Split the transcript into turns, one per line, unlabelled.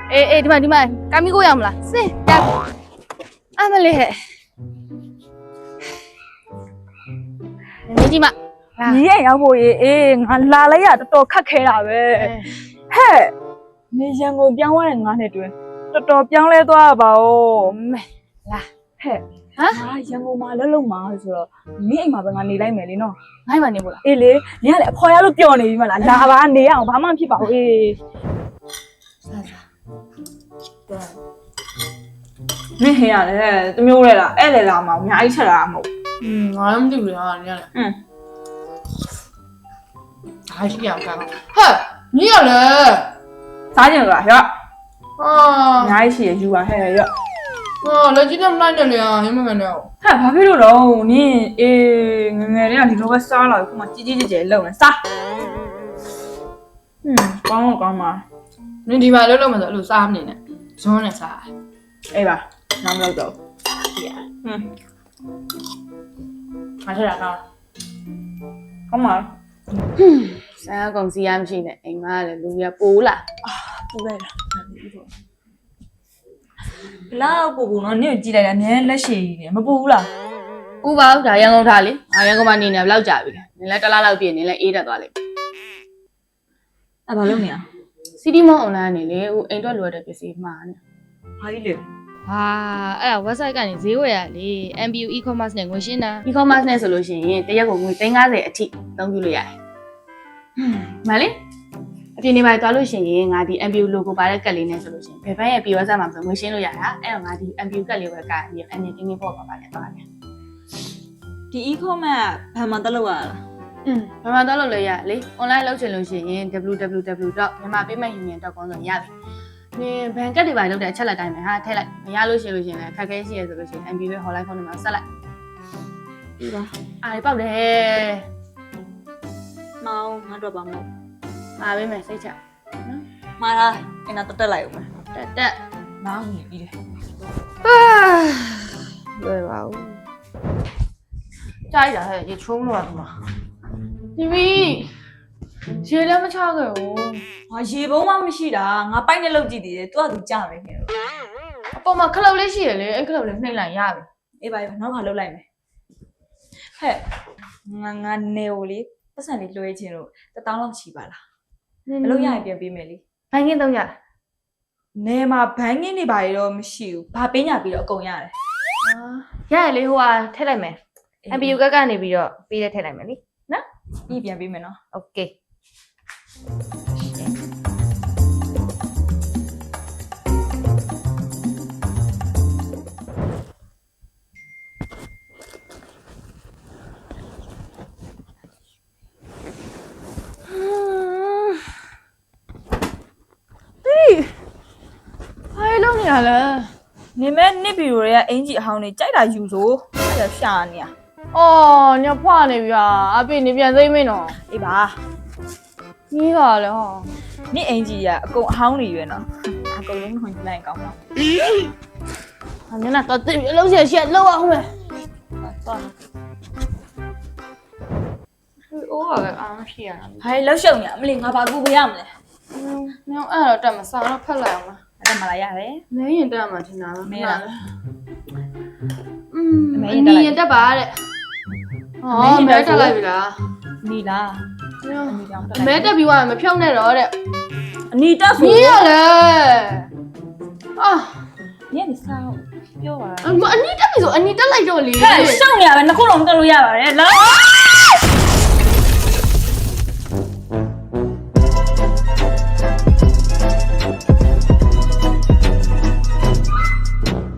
ဒီမှာကာမီကိုရမလားစင်ရအမလေးဟဲ့မင်းကြီးမ
你也要不也俺拉了呀，都看开了呗。嘿，你像我变完俺那对，都变来多少吧哦？
没啦。
嘿，啊，像我妈那老妈说，你妈把俺你来没的喏？
俺妈你不啦？
哎嘞，你看嘞，跑下都变了嘛啦，拉吧你啊，爸妈皮包诶。对。你黑呀嘞，都没有来了，爱来了嘛，我们家一起来嘛。
俺们这边啊，你看。还是两干。嘿，你要嘞？
啥情况呀？
啊。
伢一起就玩嘿呀。
那今天哪里了？有没有了？
嗨，怕飞了喽！你俺俩听说我傻了，恐怕叽叽叽叽弄了傻。讲我讲嘛。
你ဒီမှာလုံးလုံးမဆိုလို့စားမနေနဲ့ဇွန်းနဲ့စား
အေးပါနားမလို့တော့
ငါထက်တာကောင်း
ကောင်းပါ
ဆန်းကောင်စီရမရှိနဲ့အိမ်မကလည်းလူရပိုးလာ
ပူလိုက်တာဘလောက်ပူပူနော်နင့်ကိုကြည့်လိုက်တာနည်းလက်ရှိနေမပူဘူးလား
ပူပါဘူးဒါရန်ကုန်ထားလေရန်ကုန်မှာနေနေဘလောက်ကြာပြီလဲနင်လည်းတစ်လားလောက်ပြည့်နင်လည်းအေးတက်သွားလိမ့်
အဲ့ဘာလုပ်နေရ
စီတီမောင်းအွန်လိုင်းနေလေဟိုအိမ်တွက်လိုရတဲ့ပစ္စည်းမှာနေ
ဘာကြီးလဲ
ဟာအဲ့ဒါ website ကနေဈေးဝယ်ရလေ MBU e-commerce နဲ့ငွေရှင်းတာ e-commerce နဲ့ဆိုလို့ရှိရင်တရက်ကိုငွေ350အထိအသုံးပြုလို့ရတယ်မလေးအပြင်နေပါသွားလို့ရှိရင်ငါဒီ MBU logo ပါတဲ့ကတ်လေးနဲ့ဆိုလို့ရှိရင်ဘယ်ဘက်ရဲ့ POS မှာဆိုငွေရှင်းလို့ရတာအဲ့တော့ငါဒီ MBU ကတ်လေးပဲကပြီးအမြင်တင်းတင်းပေါ့ပါနဲ့သွားတယ်
ဒီ e-commerce ဘာမှတက်လို့ရလား
ဘာမှတော့လုပ်လို့ရလေ online လုပ်ချင်လို့ရှိရင် www.myanmarpaymentunion.com ဆိုရပြီနင်ဘန်ကတ်တွေပါလုပ်တဲ့အချက်လက်တိုင်းပဲဟာထည့်လိုက်မရလို့ရှိရင်လည်းခက်ခဲရှိရဆိုလို့ရှိရင် MBU ရဲ့ hotline phone နံပါတ်ဆက်လိုက်
ပြီးပါ
အားပေါက်တယ်
မောင်ငါတော့ပါမလို့
မှာပေးမယ်စိတ်ချ
နော်မှာလားအင်းတော့တက်လိုက်ဦးမယ်
တက်
မောင်နေပြီးတယ်
လွယ်ပါဦးကြားရဟဲ့ရေချုံးတော့မှာဒီမီရေလည်းမချခဲ့ဘူး
ဟာရေပုံးမှမရှိတာငါပိုက်နဲ့လောက်ကြည့်သေးတယ်သူကသူကြားပဲခင်ဗျ
အပေါ်မှာခလုတ်လေးရှိရလေအဲ့ခလုတ်လေးနှိမ့်လိုက်ရပြီ
အေးပါနောက်ခါလောက်လိုက်မယ်ဟဲ့ငါနေကိုလေပတ်စံလေးလွှဲခြင်းလို့1000လောက်ချီပါလားအလုပ်ရရင်ပြန်ပေးမယ်လေ
ဘိုင်းကင်း300
နေမှာဘန်းကင်းတွေပါရတော့မရှိဘူးဘာပေးညာပြီးတော့အကုန်ရတယ်
ရရလေဟိုဟာထည့်လိုက်မယ် MBU ကကနေပြီးတော့ပေးတဲ့ထည့်လိုက်မယ်လीနော်
ပြီးပြန်ပေးမယ်နော်
โอเคရလဲ
နေမဲ့နစ်ဗီဒီယိုတွေကအင်ဂျီအဟောင်းတွေကြိုက်တာယူဆိုအဲ့ဒါရှာနေရ
အော်ညဖွာနေပြီဟာအဖေနေပြန်သိမ့်မင်းတော့
အေးပါ
ကြီးကလည်းဟော
နစ်အင်ဂျီကအကုန်အဟောင်းတွေရွယ်နော်အကုန်လုံးခွန်ကြည့်လိုက်ကောင်းတော့
ဟာမျက်နှာတော့သိပြီအလုံးရှက်လောက်အောင်မယ်
သွား
အိုးကလည်းအားမရှိရတာ
ဟိုင်လောက်ရှုံနေအမလေးငါဘာကူပေးရမလဲ
ညောင်းအဲ့တော့တက်မစားတော့ဖက်လိုက်အောင်လား
အဲ့ဒါမှလာရတယ်
မင်းရင်တက်မှာထင်တာ
မင်းလား
မင်းရင်တက်ပါတဲ့ဟောမဲတက်လိုက်ပြီလား
နီလား
မဲတက်ပြီးသွားမဖြုတ်နဲ့တော့တဲ့
အနီတက်ဆို
ကြီးရလေအာ
ညနေစားပြောပါ
အနီတက်ပြီဆိုအနီတက်လိုက်တော့လေ
ဟဲ့ရှောင်းနေရပဲနှစ်ခုလုံးတက်လို့ရပါတယ်လား